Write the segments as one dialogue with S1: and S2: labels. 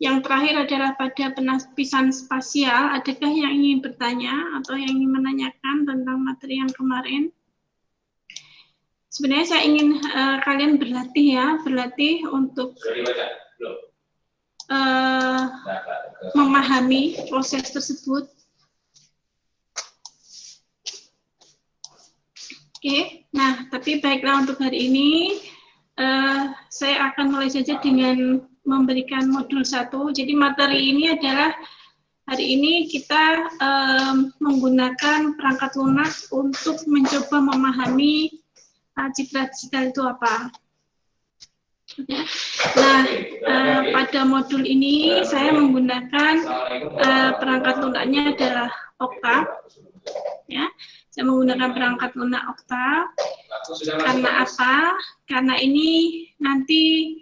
S1: Yang terakhir adalah pada penapisan spasial. Adakah yang ingin bertanya atau yang ingin menanyakan tentang materi yang kemarin? Sebenarnya saya ingin kalian berlatih untuk memahami proses tersebut. Oke, nah tapi baiklah untuk hari ini saya akan mulai saja dengan memberikan modul 1. Jadi materi ini adalah hari ini kita menggunakan perangkat lunak untuk mencoba memahami citra digital itu apa. Nah, pada modul ini saya menggunakan perangkat lunaknya adalah Oktav. Ya, saya menggunakan perangkat lunak Oktav. Karena apa? Karena ini nanti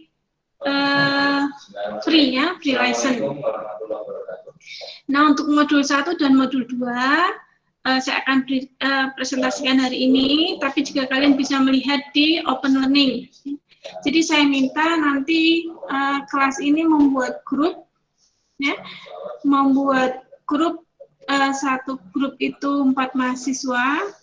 S1: free ya, free license. Nah, untuk modul 1 dan modul 2 saya akan presentasikan hari ini, tapi juga kalian bisa melihat di Open Learning. Jadi saya minta nanti kelas ini membuat grup, ya, membuat grup, satu grup itu 4 mahasiswa.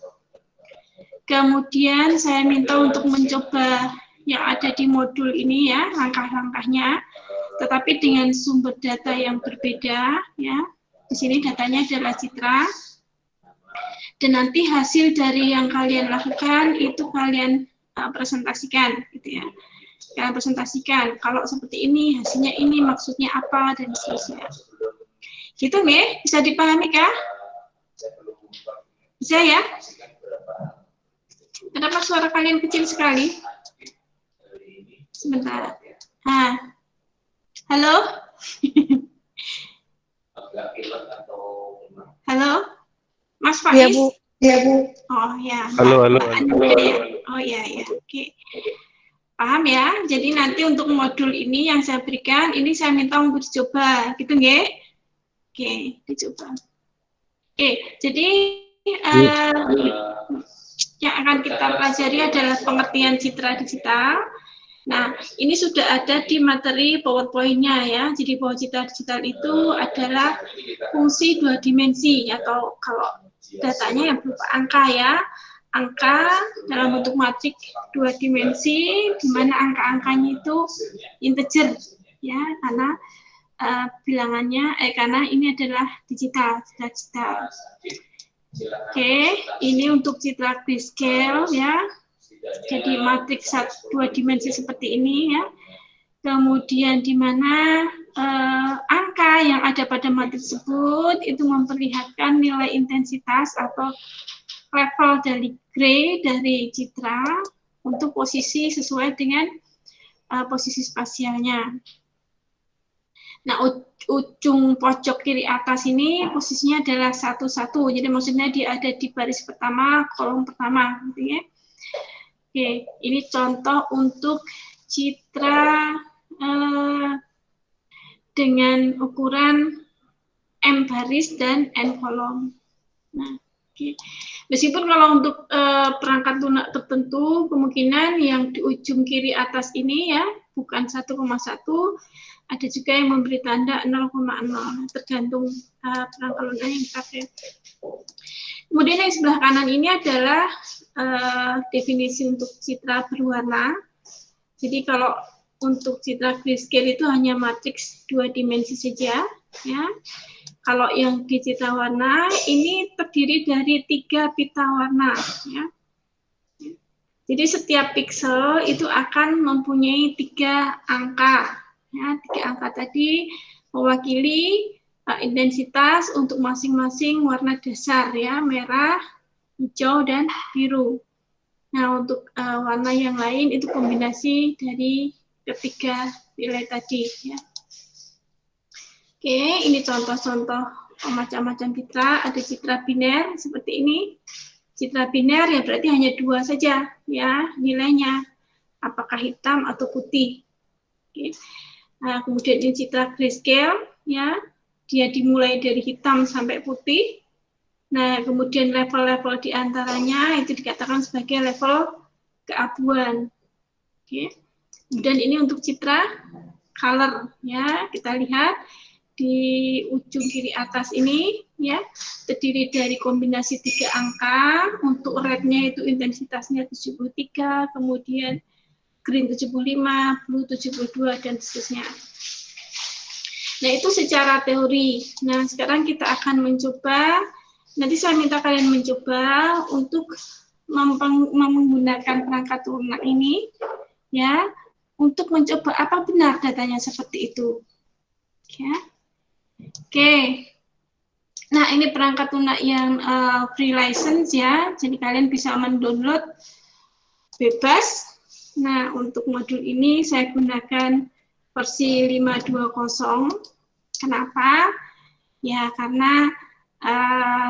S1: Kemudian saya minta untuk mencoba yang ada di modul ini ya, langkah-langkahnya, tetapi dengan sumber data yang berbeda ya. Di sini datanya adalah citra. Dan nanti hasil dari yang kalian lakukan itu kalian presentasikan gitu ya. Kalian presentasikan kalau seperti ini, hasilnya ini, maksudnya apa dan seterusnya. Gitu nih, bisa dipahami kah? Bisa ya? Kenapa suara kalian kecil sekali? Sebentar. Halo? Halo? Mas Faiz?
S2: Iya, Bu. Iya, Bu.
S1: Oh, ya.
S3: Halo.
S1: Oh, ya. Oke. Paham ya? Jadi nanti untuk modul ini yang saya berikan, ini saya minta untuk dicoba. Gitu nggih? Oke, dicoba. Oke, jadi yang akan kita pelajari adalah pengertian citra digital. Nah, ini sudah ada di materi PowerPoint-nya ya. Jadi bahwa citra digital itu adalah fungsi 2 dimensi atau kalau datanya yang berupa angka ya. Angka dalam bentuk matriks 2 dimensi, di mana angka-angkanya itu integer ya, karena bilangannya karena ini adalah digital. Oke, ini untuk citra grayscale ya. Jadi matriks 2 dimensi seperti ini ya. Kemudian di mana angka yang ada pada matriks tersebut itu memperlihatkan nilai intensitas atau level dari gray dari citra untuk posisi sesuai dengan posisi spasialnya. Nah, ujung pojok kiri atas ini posisinya adalah 1, 1. Jadi maksudnya dia ada di baris pertama, kolom pertama, gitu ya. Oke, ini contoh untuk citra dengan ukuran M baris dan N kolom. Nah, oke. Meskipun kalau untuk perangkat lunak tertentu, kemungkinan yang di ujung kiri atas ini ya, bukan 1,1, ada juga yang memberi tanda 0,0, tergantung perangkat lunak yang dipakai. Kemudian yang sebelah kanan ini adalah definisi untuk citra berwarna. Jadi kalau untuk citra grayscale itu hanya matriks 2 dimensi saja, ya. Kalau yang di citra warna ini terdiri dari 3 pita warna, ya. Jadi setiap pixel itu akan mempunyai 3 angka, ya. 3 angka tadi mewakili intensitas untuk masing-masing warna dasar, ya, merah, hijau, dan biru. Nah, untuk warna yang lain itu kombinasi dari ketiga nilai tadi, ya. Oke, ini contoh-contoh macam-macam citra. Ada citra biner seperti ini. Citra biner ya berarti hanya 2 saja ya nilainya, apakah hitam atau putih. Oke. Nah, kemudian ini citra grayscale ya, dia dimulai dari hitam sampai putih. Nah, kemudian level-level di antaranya itu dikatakan sebagai level keabuan. Oke. Kemudian ini untuk citra color ya. Kita lihat di ujung kiri atas ini ya, terdiri dari kombinasi 3 angka. Untuk rednya itu intensitasnya 73, kemudian green 75, blue 72, dan seterusnya. Nah, itu secara teori. Nah, sekarang kita akan mencoba, nanti saya minta kalian mencoba untuk menggunakan perangkat lunak ini, ya, untuk mencoba apa benar datanya seperti itu. Ya. Oke. Nah, ini perangkat lunak yang free license ya, jadi kalian bisa mendownload bebas. Nah, untuk modul ini saya gunakan versi 520. Kenapa? Ya, karena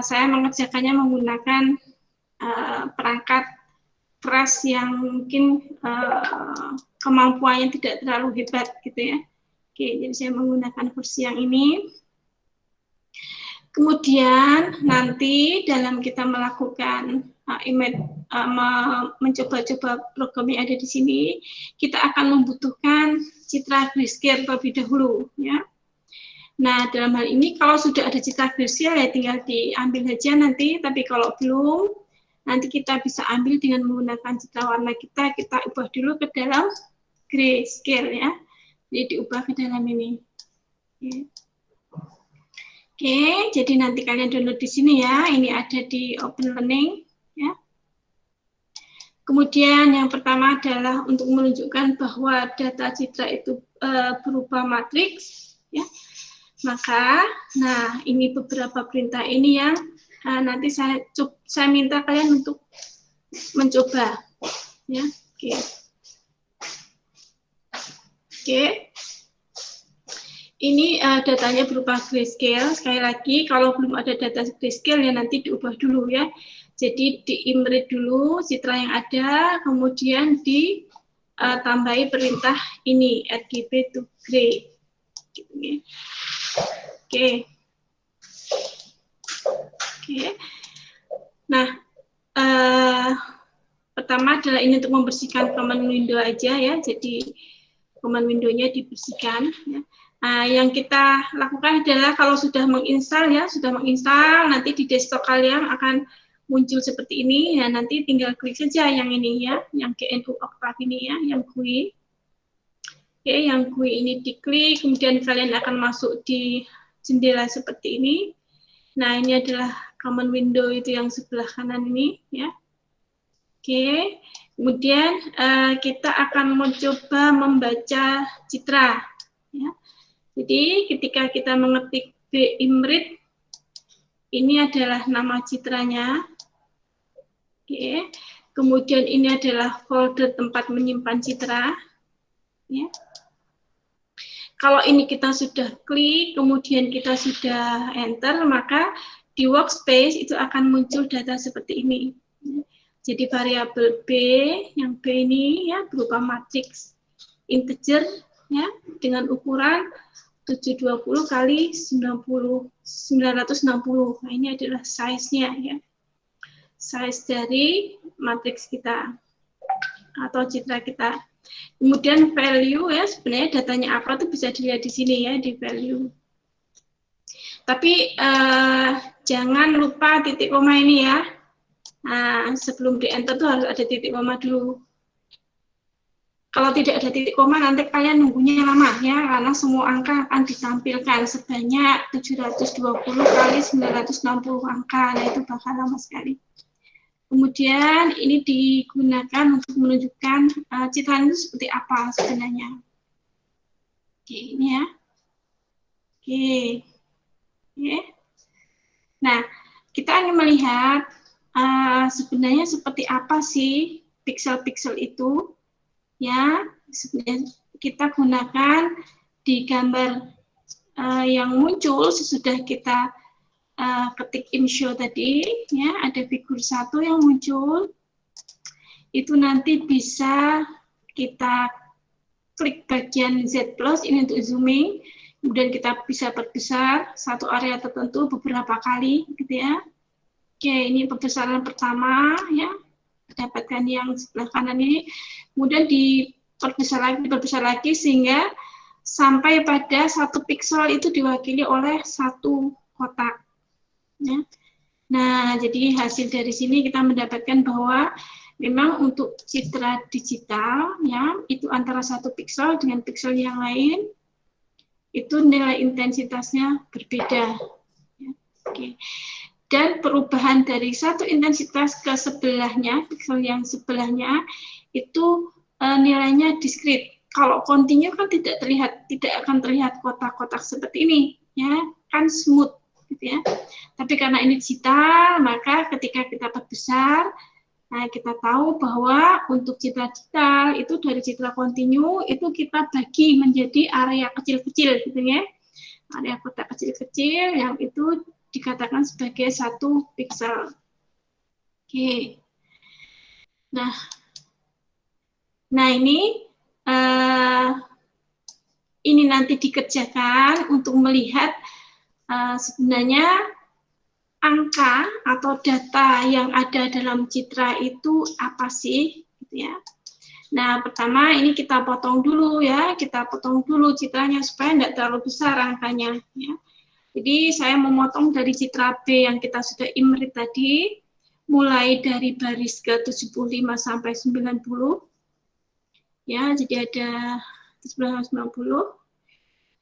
S1: saya mengerjakannya menggunakan perangkat keras yang mungkin kemampuannya tidak terlalu hebat gitu ya. Oke, jadi saya menggunakan versi yang ini. Kemudian nanti dalam kita melakukan mencoba-coba program yang ada di sini, kita akan membutuhkan citra grayscale terlebih dahulu ya. Nah, dalam hal ini kalau sudah ada citra grayscale ya tinggal diambil saja nanti, tapi kalau belum, nanti kita bisa ambil dengan menggunakan citra warna kita ubah dulu ke dalam grayscale ya. Jadi diubah ke dalam ini. Oke, jadi nanti kalian download di sini ya. Ini ada di Open Learning ya. Kemudian yang pertama adalah untuk menunjukkan bahwa data citra itu berupa matriks ya. Maka, nah ini beberapa perintah ini yang nanti saya minta kalian untuk mencoba, ya. Oke. Oke. Ini datanya berupa grayscale. Sekali lagi, kalau belum ada data grayscale ya nanti diubah dulu ya. Jadi di-imrit dulu citra yang ada, kemudian ditambahi perintah ini RGB to gray. Gitu, ya. Oke. Oke. Nah, pertama adalah ini untuk membersihkan command window aja ya. Jadi command window-nya dibersihkan. Ya. Nah, yang kita lakukan adalah kalau sudah menginstal ya, nanti di desktop kalian akan muncul seperti ini. Ya, nanti tinggal klik saja yang ini ya, yang GNU Octave ini ya, yang GUI. Oke, yang GUI ini diklik, kemudian kalian akan masuk di jendela seperti ini. Nah, ini adalah command window itu yang sebelah kanan ini, ya. Oke, kemudian kita akan mencoba membaca citra, ya. Jadi, ketika kita mengetik bimrit, ini adalah nama citranya. Oke, kemudian ini adalah folder tempat menyimpan citra, ya. Kalau ini kita sudah klik, kemudian kita sudah enter, maka di workspace itu akan muncul data seperti ini. Jadi variabel B, yang B ini ya berupa matriks integer ya dengan ukuran 720 kali 960. Nah, ini adalah size-nya ya. Size dari matriks kita atau citra kita. Kemudian value ya, sebenarnya datanya apa tuh bisa dilihat di sini ya, di value. Tapi jangan lupa titik koma ini ya. Nah, sebelum di enter tuh harus ada titik koma dulu. Kalau tidak ada titik koma nanti kalian nunggunya lama ya, karena semua angka akan ditampilkan sebanyak 720 kali 960 angka. Nah, itu bakal lama sekali. Kemudian ini digunakan untuk menunjukkan citraan itu seperti apa sebenarnya. Oke, ini ya. Oke. Oke. Nah, kita ingin melihat sebenarnya seperti apa sih pixel-pixel itu. Ya, sebenarnya kita gunakan di gambar yang muncul sesudah kita ketik inshow tadi, ya ada figur 1 yang muncul, itu nanti bisa kita klik bagian Z plus ini untuk zooming, kemudian kita bisa perbesar satu area tertentu beberapa kali, gitu ya. Oke, ini pembesaran pertama, ya, dapatkan yang sebelah kanan ini, kemudian diperbesar lagi sehingga sampai pada 1 piksel itu diwakili oleh 1 kotak. Ya. Nah, jadi hasil dari sini kita mendapatkan bahwa memang untuk citra digital, ya, itu antara 1 piksel dengan piksel yang lain, itu nilai intensitasnya berbeda. Ya. Oke. Dan perubahan dari satu intensitas ke sebelahnya, piksel yang sebelahnya, itu nilainya diskrit. Kalau kontinu kan tidak akan terlihat kotak-kotak seperti ini, ya, kan smooth, gitu ya. Tapi karena ini digital, maka ketika kita perbesar, nah kita tahu bahwa untuk citra digital itu dari citra kontinu itu kita bagi menjadi area kecil-kecil, gitu ya. Area kotak kecil-kecil yang itu dikatakan sebagai 1 piksel. Oke. Nah ini nanti dikerjakan untuk melihat sebenarnya angka atau data yang ada dalam citra itu apa sih, gitu ya. Nah, pertama ini kita potong dulu ya, kita potong dulu citranya supaya tidak terlalu besar angkanya. Ya. Jadi saya memotong dari citra B yang kita sudah imrit tadi, mulai dari baris ke 75 sampai 90. Ya, jadi ada 90.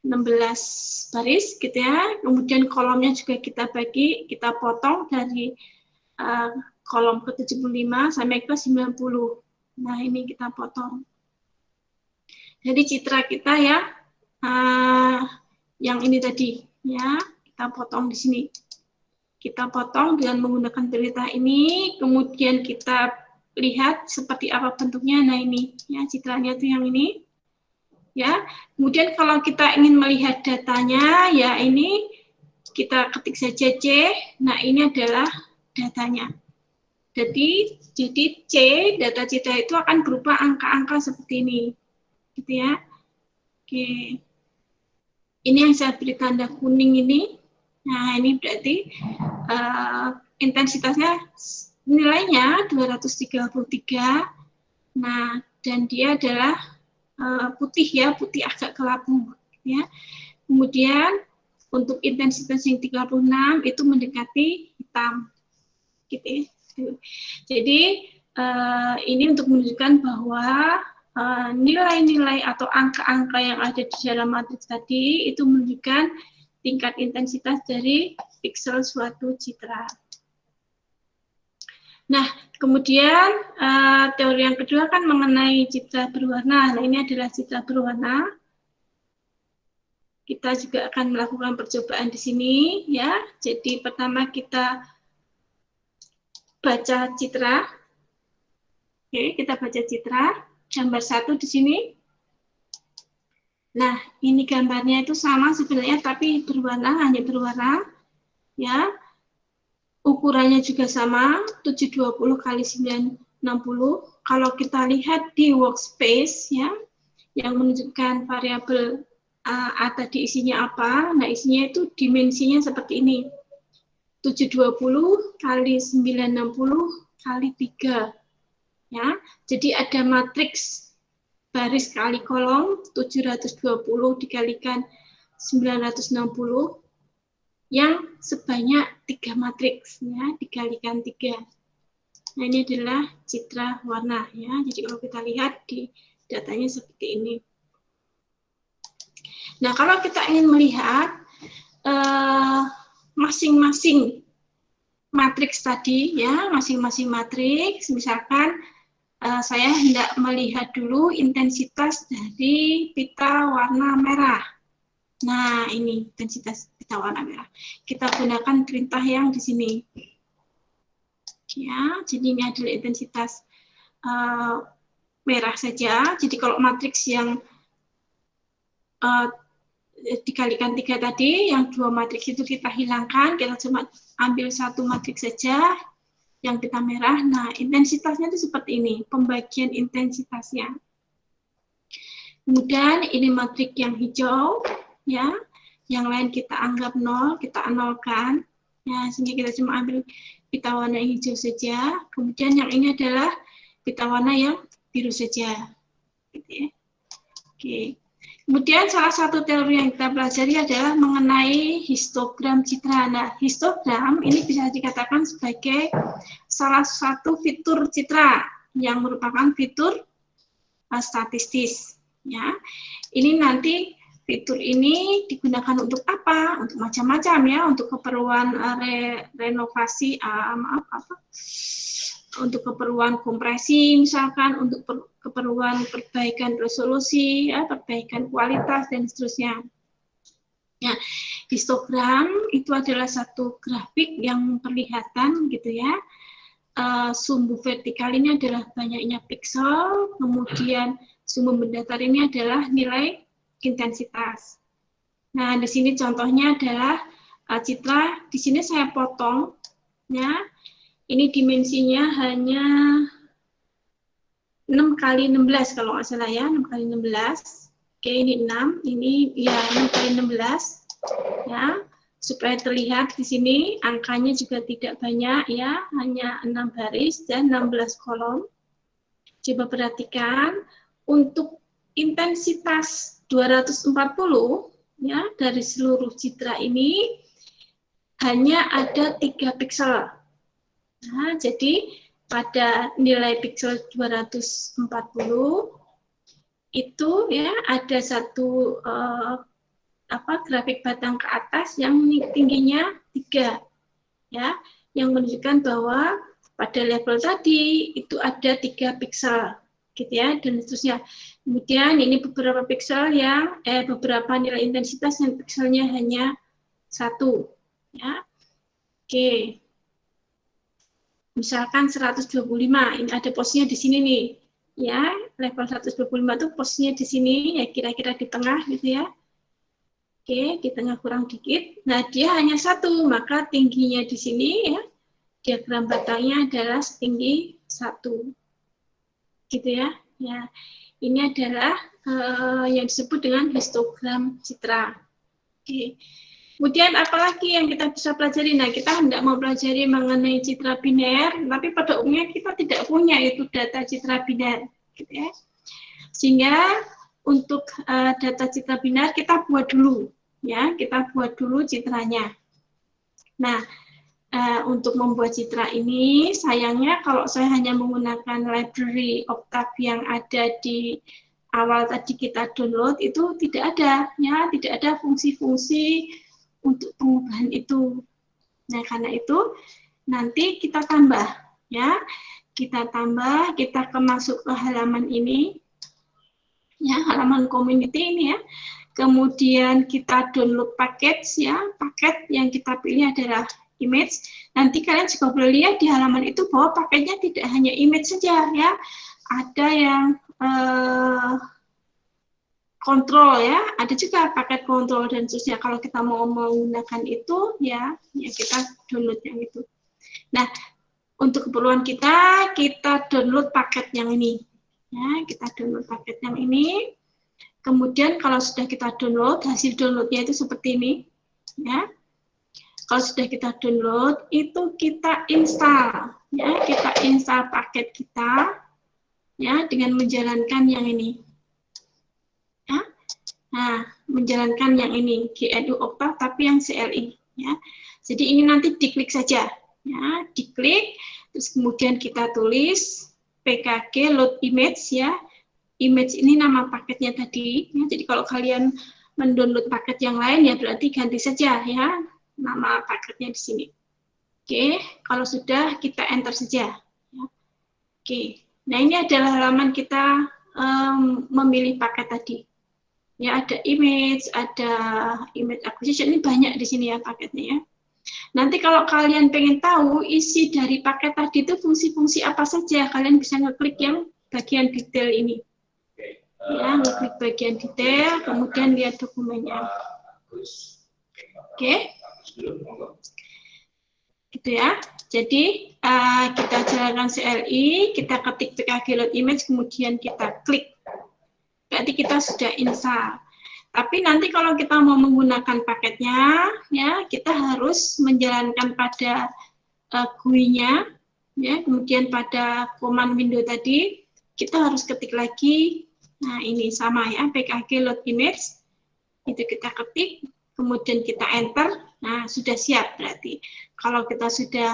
S1: 16 baris gitu ya, kemudian kolomnya juga kita bagi, kita potong dari kolom ke 75 sampai ke 90. Nah ini kita potong. Jadi citra kita ya, yang ini tadi ya, kita potong di sini. Kita potong dengan menggunakan pelita ini, kemudian kita lihat seperti apa bentuknya. Nah ini ya, citranya itu yang ini. Ya, kemudian kalau kita ingin melihat datanya, ya ini kita ketik saja C. Nah, ini adalah datanya. Jadi C, data citra itu akan berupa angka-angka seperti ini. Gitu ya. Oke. Ini yang saya beri tanda kuning ini. Nah, ini berarti intensitasnya nilainya 233. Nah, dan dia adalah putih ya, putih agak kelabu ya. Kemudian untuk intensitas yang 36 itu mendekati hitam gitu ya. Jadi ini untuk menunjukkan bahwa nilai-nilai atau angka-angka yang ada di dalam matriks tadi itu menunjukkan tingkat intensitas dari piksel suatu citra. Nah, kemudian teori yang kedua kan mengenai citra berwarna. Nah, ini adalah citra berwarna. Kita juga akan melakukan percobaan di sini, ya. Jadi pertama kita baca citra. Oke, kita baca citra. Gambar 1 di sini. Nah, ini gambarnya itu sama sebenarnya, tapi berwarna, hanya berwarna, ya. Ukurannya juga sama, 720 kali 960. Kalau kita lihat di workspace, ya, yang menunjukkan variabel A tadi isinya apa, nah isinya itu dimensinya seperti ini. 720 kali 960 kali 3. Ya, jadi ada matriks baris kali kolom, 720 dikalikan 960, yang sebanyak 3 matriks ya, dikalikan 3. Nah, ini adalah citra warna ya. Jadi kalau kita lihat di datanya seperti ini. Nah, kalau kita ingin melihat masing-masing matriks tadi ya, masing-masing matriks, misalkan saya hendak melihat dulu intensitas dari pita warna merah. Nah, ini intensitas pita warna merah. Kita gunakan perintah yang di sini. Ya, jadi ini adalah intensitas merah saja. Jadi kalau matriks yang dikalikan 3 tadi, yang 2 matriks itu kita hilangkan, kita cuma ambil 1 matriks saja, yang pita merah. Nah, intensitasnya itu seperti ini, pembagian intensitasnya. Kemudian ini matriks yang hijau, ya, yang lain kita anggap 0, kita nolkan, ya, sehingga kita cuma ambil pita warna yang hijau saja. Kemudian yang ini adalah pita warna yang biru saja, gitu ya. Oke. Kemudian salah satu teori yang kita pelajari adalah mengenai histogram citra. Nah, histogram ini bisa dikatakan sebagai salah satu fitur citra yang merupakan fitur statistis. Ya, ini nanti fitur ini digunakan untuk apa? Untuk macam-macam ya, untuk keperluan renovasi, untuk keperluan kompresi misalkan, untuk keperluan perbaikan resolusi, ya, perbaikan kualitas dan seterusnya. Ya, histogram itu adalah satu grafik yang perlihatan gitu ya. Sumbu vertikal ini adalah banyaknya piksel, kemudian sumbu mendatar ini adalah nilai intensitas. Nah, di sini contohnya adalah citra. Di sini saya potong, ya. Ini dimensinya hanya 6 kali 16 kalau nggak salah ya, 6 kali 16. Oke, ini 6, ini ya 6 kali 16 ya. Supaya terlihat di sini angkanya juga tidak banyak ya, hanya 6 baris dan 16 kolom. Coba perhatikan untuk intensitas 240 ya dari seluruh citra ini hanya ada 3 piksel. Nah, jadi pada nilai piksel 240 itu ya ada satu grafik batang ke atas yang tingginya 3 ya, yang menunjukkan bahwa pada level tadi itu ada 3 piksel gitu ya, dan seterusnya. Kemudian ini beberapa piksel yang beberapa nilai intensitas yang pikselnya hanya 1 ya. Oke. Misalkan 125, ini ada posnya di sini nih. Ya, level 125 itu posnya di sini, ya kira-kira di tengah gitu ya. Oke, di tengah kurang dikit. Nah, dia hanya 1, maka tingginya di sini ya, diagram batangnya adalah setinggi 1. Gitu ya. Ya, ini adalah yang disebut dengan histogram citra. Oke. Kemudian apalagi yang kita bisa pelajari? Nah, kita tidak mau pelajari mengenai citra biner, tapi pada umumnya kita tidak punya itu data citra biner, gitu ya. Sehingga untuk data citra biner kita buat dulu, ya, kita buat dulu citranya. Nah, untuk membuat citra ini, sayangnya kalau saya hanya menggunakan library Octave yang ada di awal tadi kita download itu tidak ada, ya, tidak ada fungsi-fungsi untuk pengubahan itu. Nah, karena itu nanti kita tambah ya. Kita tambah, kita masuk ke halaman ini. Ya, halaman community ini ya. Kemudian kita download paket ya. Paket yang kita pilih adalah image. Nanti kalian juga boleh lihat di halaman itu bahwa paketnya tidak hanya image saja ya. Ada yang kontrol ya, ada juga paket kontrol dan seterusnya. Kalau kita mau menggunakan itu ya kita download yang itu. Nah, untuk keperluan kita download paket yang ini. Ya, kita download paket yang ini. Kemudian kalau sudah kita download, hasil downloadnya itu seperti ini. Ya. Kalau sudah kita download, itu kita install. Ya, kita install paket kita ya dengan menjalankan yang ini. Nah, menjalankan yang ini GNU Octave tapi yang CLI ya. Jadi ini nanti diklik saja ya, diklik terus kemudian kita tulis PKG load image ya. Image ini nama paketnya tadi ya. Jadi kalau kalian mendownload paket yang lain ya berarti ganti saja ya nama paketnya di sini. Oke, kalau sudah kita enter saja ya. Oke. Nah, ini adalah halaman kita memilih paket tadi. Ya, ada image acquisition, ini banyak di sini ya paketnya ya. Nanti kalau kalian pengen tahu isi dari paket tadi itu fungsi-fungsi apa saja, kalian bisa ngeklik yang bagian detail ini. Ya, ngeklik bagian detail, kemudian lihat dokumennya. Oke. Gitu ya. Jadi kita jalankan CLI, kita ketik PKG load image, kemudian kita klik. Berarti kita sudah install. Tapi nanti kalau kita mau menggunakan paketnya, ya kita harus menjalankan pada GUI-nya, ya kemudian pada command window tadi kita harus ketik lagi Nah, ini sama ya, pkg load image, itu kita ketik, kemudian kita enter, nah sudah siap berarti. Kalau kita sudah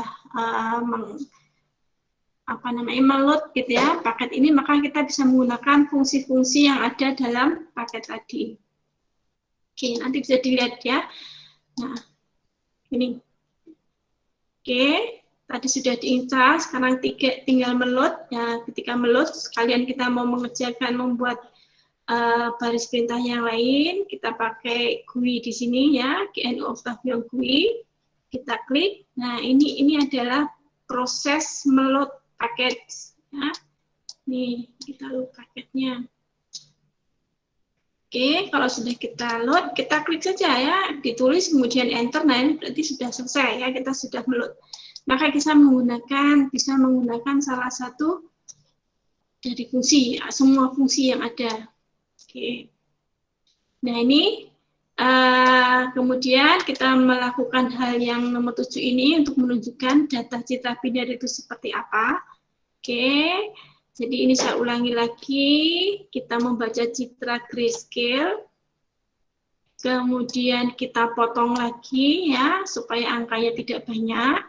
S1: meload gitu ya paket ini, maka kita bisa menggunakan fungsi-fungsi yang ada dalam paket tadi. Oke, nanti bisa dilihat ya. Nah, ini. Oke, tadi sudah diinstal, sekarang tinggal meload. Ya, ketika meload, sekalian kita mau mengerjakan membuat baris perintah yang lain, kita pakai GUI di sini ya, GNU Octavian GUI. Kita klik. Nah, ini adalah proses meload paket. Ya. Nih, kita load paketnya. Oke, kalau sudah kita load, kita klik saja ya, ditulis kemudian enter, nah ini berarti sudah selesai ya, kita sudah meload. Maka bisa menggunakan salah satu dari fungsi, ya, semua fungsi yang ada. Oke. Nah ini kemudian kita melakukan hal yang nomor 7 ini untuk menunjukkan data citra binary itu seperti apa. Oke, jadi ini saya ulangi lagi, kita membaca citra grayscale, kemudian kita potong lagi ya supaya angkanya tidak banyak.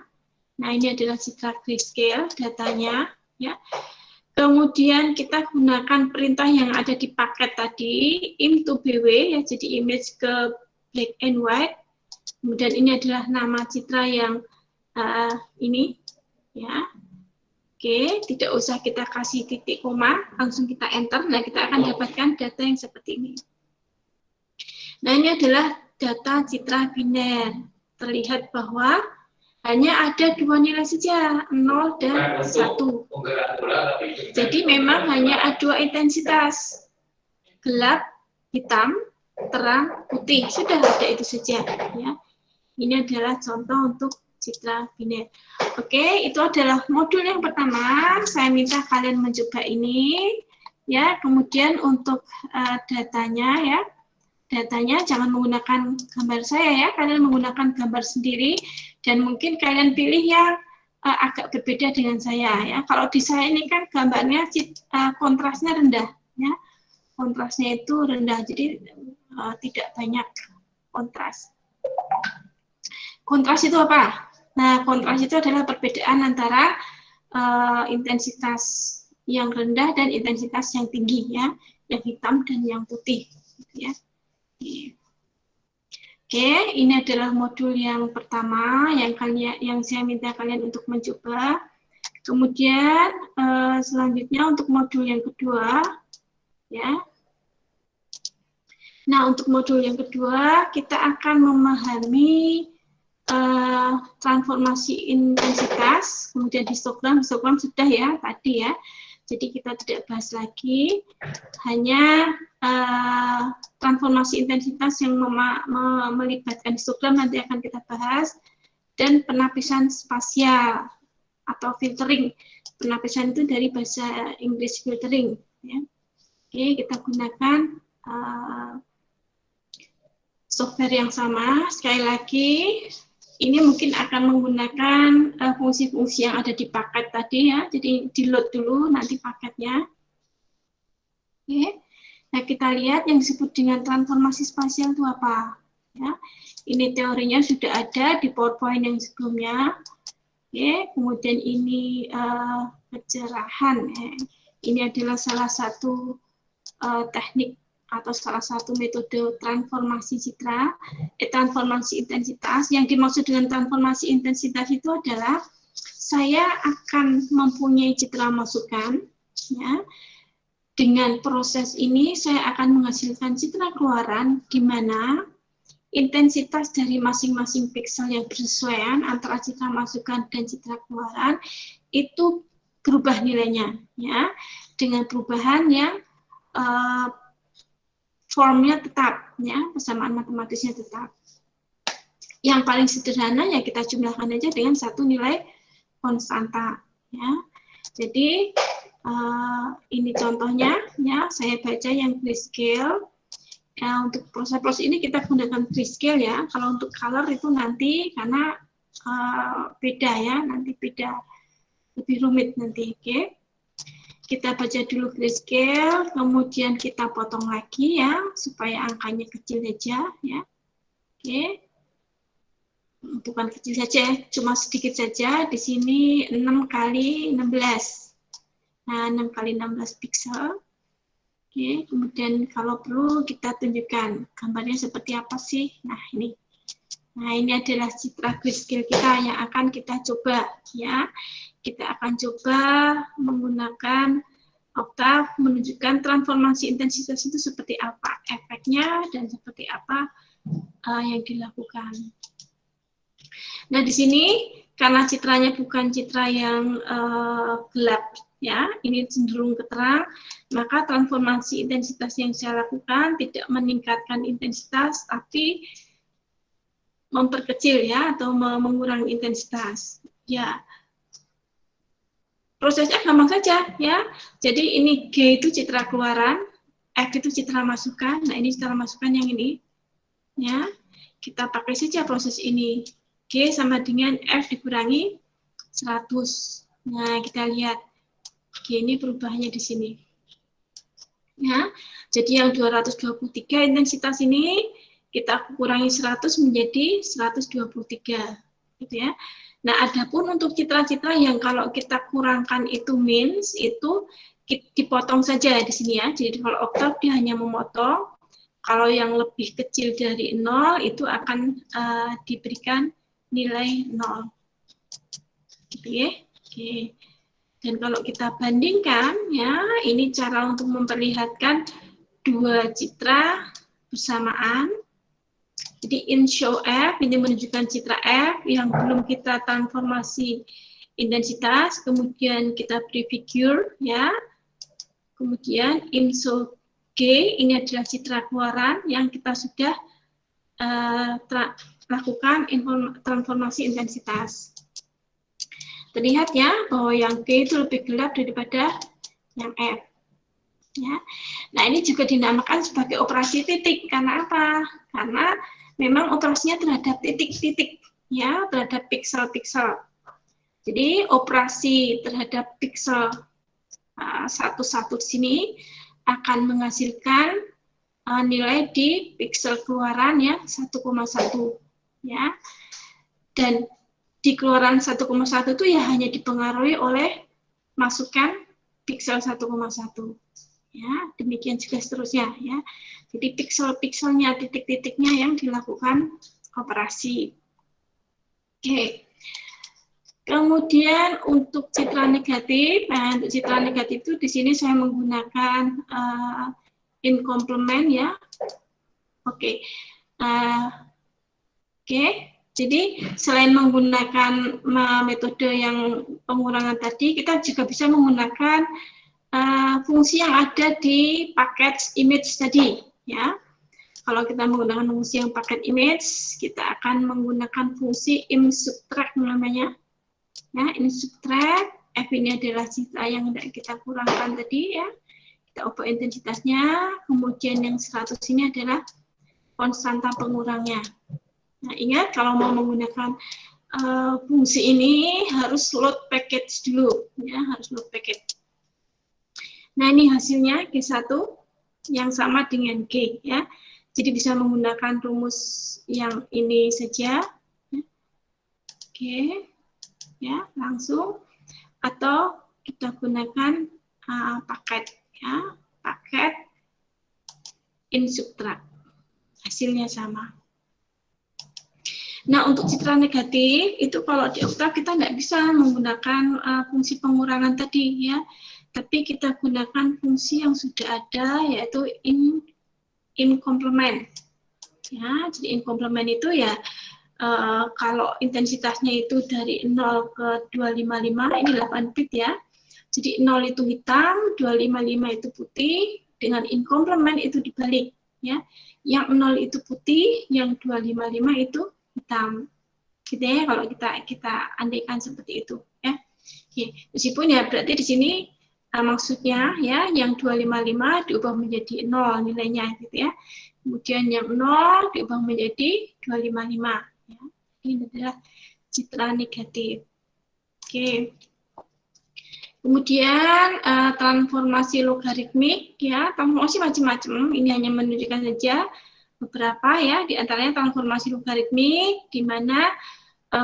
S1: Nah, ini adalah citra grayscale datanya ya. Kemudian kita gunakan perintah yang ada di paket tadi, im to bw ya, jadi image ke black and white. Kemudian ini adalah nama citra yang ini ya. Oke, tidak usah kita kasih titik koma, langsung kita enter. Nah, kita akan dapatkan data yang seperti ini. Nah, ini adalah data citra biner. Terlihat bahwa hanya ada dua nilai saja, 0 dan 1. Jadi memang hanya ada dua intensitas, gelap, hitam, terang, putih. Sudah ada itu saja. Ya. Ini adalah contoh untuk citra biner. Oke, itu adalah modul yang pertama. Saya minta kalian mencoba ini. Ya, kemudian untuk datanya ya. Datanya jangan menggunakan gambar saya ya, kalian menggunakan gambar sendiri dan mungkin kalian pilih yang agak berbeda dengan saya ya. Kalau di saya ini kan gambarnya kontrasnya rendah ya, kontrasnya itu rendah, jadi tidak banyak kontras. Kontras itu apa? Nah, kontras itu adalah perbedaan antara intensitas yang rendah dan intensitas yang tinggi ya, yang hitam dan yang putih gitu ya. Oke, ini adalah modul yang pertama yang saya minta kalian untuk mencoba. Kemudian selanjutnya untuk modul yang kedua, ya. Nah, untuk modul yang kedua kita akan memahami transformasi intensitas, kemudian histogram sudah ya tadi ya. Jadi kita tidak bahas lagi, hanya transformasi intensitas yang melibatkan histogram nanti akan kita bahas, dan penapisan spasial atau filtering. Penapisan itu dari bahasa Inggris filtering. Ya. Oke, kita gunakan software yang sama. Sekali lagi, ini mungkin akan menggunakan fungsi-fungsi yang ada di paket tadi ya. Jadi di-load dulu nanti paketnya. Oke. Nah, kita lihat yang disebut dengan transformasi spasial itu apa. Ya. Ini teorinya sudah ada di PowerPoint yang sebelumnya. Oke. Kemudian ini kecerahan. Ini adalah salah satu teknik atau salah satu metode transformasi citra, transformasi intensitas. Yang dimaksud dengan transformasi intensitas itu adalah saya akan mempunyai citra masukan, ya. Dengan proses ini saya akan menghasilkan citra keluaran di mana intensitas dari masing-masing pixel yang bersesuaian antara citra masukan dan citra keluaran itu berubah nilainya, ya, dengan perubahan yang formnya tetap, ya, persamaan matematisnya tetap. Yang paling sederhana ya kita jumlahkan aja dengan satu nilai konstanta, ya. Jadi ini contohnya, ya, saya baca yang grayscale. Ya, untuk proses ini kita gunakan grayscale ya. Kalau untuk color itu nanti karena beda ya, nanti beda, lebih rumit nanti, oke. Kita baca dulu grayscale, kemudian kita potong lagi ya, supaya angkanya kecil saja ya. Oke. Bukan kecil saja, cuma sedikit saja. Di sini 6 kali 16. Nah, 6 kali 16 piksel. Oke, kemudian kalau perlu kita tunjukkan gambarnya seperti apa sih. Nah, ini. Nah, ini adalah citra grayscale kita yang akan kita coba ya. Kita akan coba menggunakan Octave menunjukkan transformasi intensitas itu seperti apa efeknya dan seperti apa yang dilakukan. Nah, di sini karena citranya bukan citra yang gelap ya, ini cenderung ke terang, maka transformasi intensitas yang saya lakukan tidak meningkatkan intensitas tapi memperkecil ya atau mengurangi intensitas. Ya. Prosesnya gampang saja ya. Jadi ini G itu citra keluaran, F itu citra masukan. Nah, ini citra masukan yang ini. Ya. Kita pakai saja proses ini. G sama dengan F dikurangi 100. Nah, kita lihat G ini perubahannya di sini. Ya. Jadi yang 223 intensitas ini kita kurangi 100 menjadi 123. Gitu ya. Nah, adapun untuk citra-citra yang kalau kita kurangkan itu means, itu dipotong saja di sini ya. Jadi kalau Octave dia hanya memotong, kalau yang lebih kecil dari 0 itu akan diberikan nilai 0. Gitu ya. Oke. Dan kalau kita bandingkan, ya ini cara untuk memperlihatkan dua citra bersamaan. Jadi in show F, ini menunjukkan citra F yang belum kita transformasi intensitas, kemudian kita prefigure, ya. Kemudian in show G, ini adalah citra keluaran yang kita sudah lakukan transformasi intensitas. Terlihat ya, bahwa yang G itu lebih gelap daripada yang F. Ya. Nah, ini juga dinamakan sebagai operasi titik. Karena apa? Karena memang operasinya terhadap titik-titik, ya, terhadap piksel-piksel. Jadi operasi terhadap piksel satu-satu di sini akan menghasilkan nilai di piksel keluaran ya 1,1, ya. Dan di keluaran 1,1 itu ya hanya dipengaruhi oleh masukan piksel 1,1. Ya, demikian juga seterusnya ya. Jadi piksel-pikselnya, titik-titiknya yang dilakukan operasi. Oke. Kemudian untuk citra negatif, nah untuk citra negatif itu di sini saya menggunakan in complement ya. Oke. Oke. Jadi selain menggunakan metode yang pengurangan tadi, kita juga bisa menggunakan fungsi yang ada di paket image tadi, ya. Kalau kita menggunakan fungsi yang paket image, kita akan menggunakan fungsi imSubtract namanya. Ya, imSubtract, F ini adalah citra yang kita kurangkan tadi, ya. Kita ubah intensitasnya, kemudian yang 100 ini adalah konstanta pengurangnya. Nah, ingat kalau mau menggunakan fungsi ini harus load package dulu, ya, harus load package. Nah, ini hasilnya G1 yang sama dengan G, ya. Jadi bisa menggunakan rumus yang ini saja. Oke. Ya, langsung. Atau kita gunakan paket, ya. Paket imSubtract. Hasilnya sama. Nah, untuk citra negatif, itu kalau di Octave kita nggak bisa menggunakan fungsi pengurangan tadi, ya. Tapi kita gunakan fungsi yang sudah ada, yaitu in complement. Ya, jadi in complement itu ya kalau intensitasnya itu dari 0 ke 255, ini 8 bit ya. Jadi 0 itu hitam, 255 itu putih, dengan in complement itu dibalik. Ya. Yang 0 itu putih, yang 255 itu hitam. Gitu ya, kalau kita andaikan seperti itu. Ya. Oke. Meskipun ya berarti di sini maksudnya ya yang 255 diubah menjadi 0 nilainya gitu ya. Kemudian yang 0 diubah menjadi 255 ya. Ini adalah citra negatif. Oke. Kemudian transformasi logaritmik, ya, transformasi macam-macam. Ini hanya menunjukkan saja beberapa, ya, di antaranya transformasi logaritmik, di mana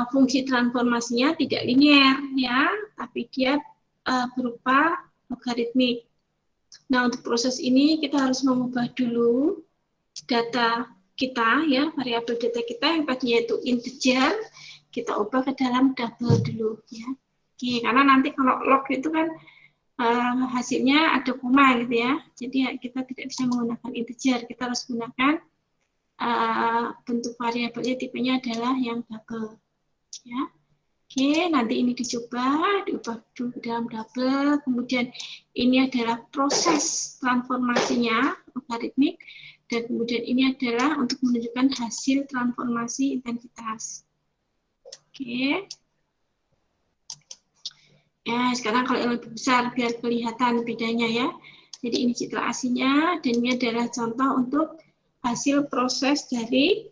S1: fungsi transformasinya tidak linear, ya, tapi dia berupa logaritmik. Nah, untuk proses ini kita harus mengubah dulu data kita, ya, variabel data kita yang tadinya itu integer, kita ubah ke dalam double dulu, ya. Oke, karena nanti kalau log itu kan hasilnya ada koma gitu ya, jadi kita tidak bisa menggunakan integer, kita harus gunakan bentuk variabelnya tipenya adalah yang double, ya. Oke, nanti ini diubah dulu ke dalam double, kemudian ini adalah proses transformasinya logaritmik, dan kemudian ini adalah untuk menunjukkan hasil transformasi intensitas. Oke. Ya, sekarang kalau yang lebih besar biar kelihatan bedanya, ya. Jadi ini citra aslinya, dan ini adalah contoh untuk hasil proses dari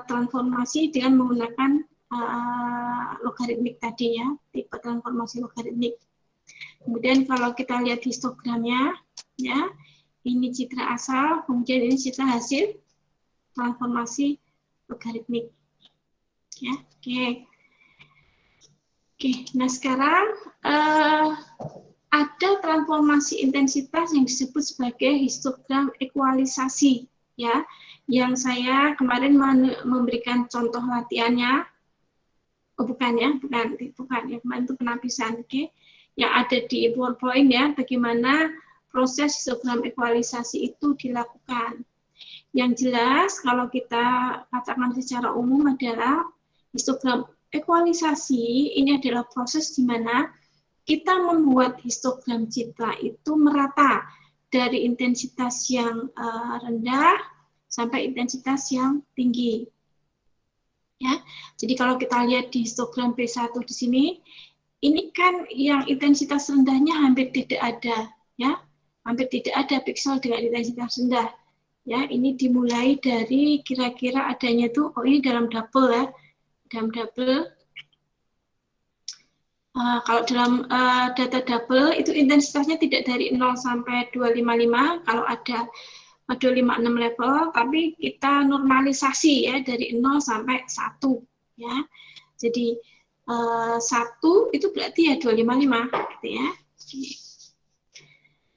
S1: transformasi dengan menggunakan logaritmik tadi, ya, tipe transformasi logaritmik. Kemudian kalau kita lihat histogramnya, ya, ini citra asal, kemudian ini citra hasil transformasi logaritmik, ya. Oke. Oke, nah sekarang ada transformasi intensitas yang disebut sebagai histogram ekualisasi, ya, yang saya kemarin memberikan contoh latihannya. Oh, bukan ya, bukan ya, kemarin itu penapisan, oke, yang ada di PowerPoint, ya, bagaimana proses histogram ekualisasi itu dilakukan. Yang jelas kalau kita katakan secara umum adalah histogram ekualisasi ini adalah proses di mana kita membuat histogram citra itu merata dari intensitas yang rendah sampai intensitas yang tinggi. Ya, jadi kalau kita lihat di histogram B1 di sini, ini kan yang intensitas rendahnya hampir tidak ada, ya, hampir tidak ada piksel dengan intensitas rendah. Ya, ini dimulai dari kira-kira adanya tuh, oh ini dalam double, ya, dalam double. Kalau dalam data double itu intensitasnya tidak dari 0 sampai 255, kalau ada 256 level, tapi kita normalisasi, ya, dari 0 sampai 1, ya. Jadi 1 itu berarti ya 255, gitu ya.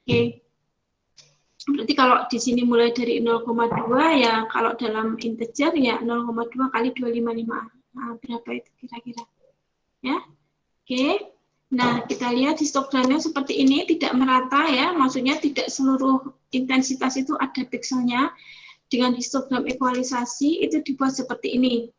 S1: Oke. Berarti kalau di sini mulai dari 0,2, ya, kalau dalam integer ya 0,2 kali 255. Nah, berapa itu kira-kira? Ya. Oke. Nah, kita lihat histogramnya seperti ini, tidak merata, ya, maksudnya tidak seluruh intensitas itu ada pikselnya. Dengan histogram ekualisasi itu dibuat seperti ini,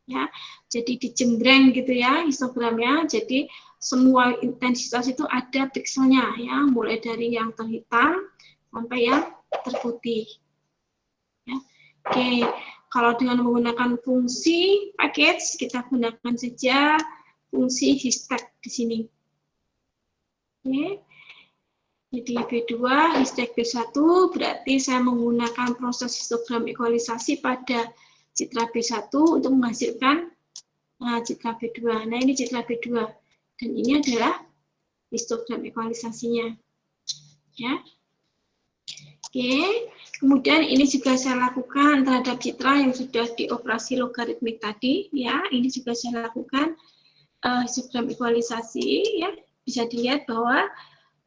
S1: ya. Jadi dijembreng gitu, ya, histogramnya. Jadi semua intensitas itu ada pikselnya, ya, mulai dari yang terhitam sampai yang terputih. Ya. Oke, kalau dengan menggunakan fungsi package, kita gunakan saja fungsi histag di sini. Oke. Jadi B2, histag B1, berarti saya menggunakan proses histogram ekualisasi pada citra B1 untuk menghasilkan citra B2. Nah, ini citra B2. Dan ini adalah histogram ekualisasinya. Ya. Oke, kemudian ini juga saya lakukan terhadap citra yang sudah dioperasi logaritmik tadi, ya. Ini juga saya lakukan histogram ekualisasi, ya. Bisa dilihat bahwa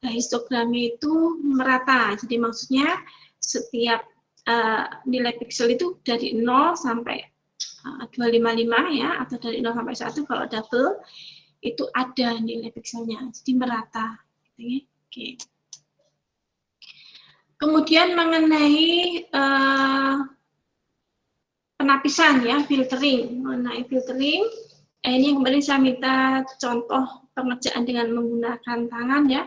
S1: histogramnya itu merata. Jadi maksudnya setiap nilai piksel itu dari 0 sampai 255, ya, atau dari 0 sampai 1 kalau double itu ada nilai pikselnya. Jadi merata, gitu, ya. Oke. Kemudian mengenai penapisan, ya, filtering. Mengenai filtering, ini yang kemarin saya minta contoh pengerjaan dengan menggunakan tangan, ya,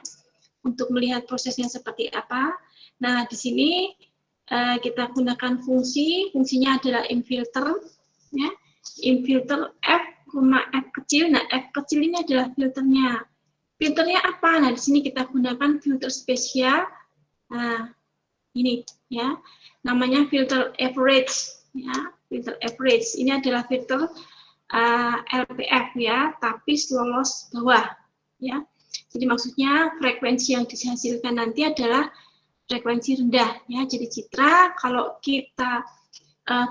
S1: untuk melihat prosesnya seperti apa. Nah, di sini kita gunakan fungsinya adalah infilter, ya, infilter F, F kecil. Nah, F kecil ini adalah filternya. Filternya apa? Nah, di sini kita gunakan filter spesial. Nah, ini, ya, namanya filter average, ya, filter average. Ini adalah filter LPF, ya, tapi lolos bawah, ya. Jadi maksudnya frekuensi yang dihasilkan nanti adalah frekuensi rendah ya. Jadi citra kalau kita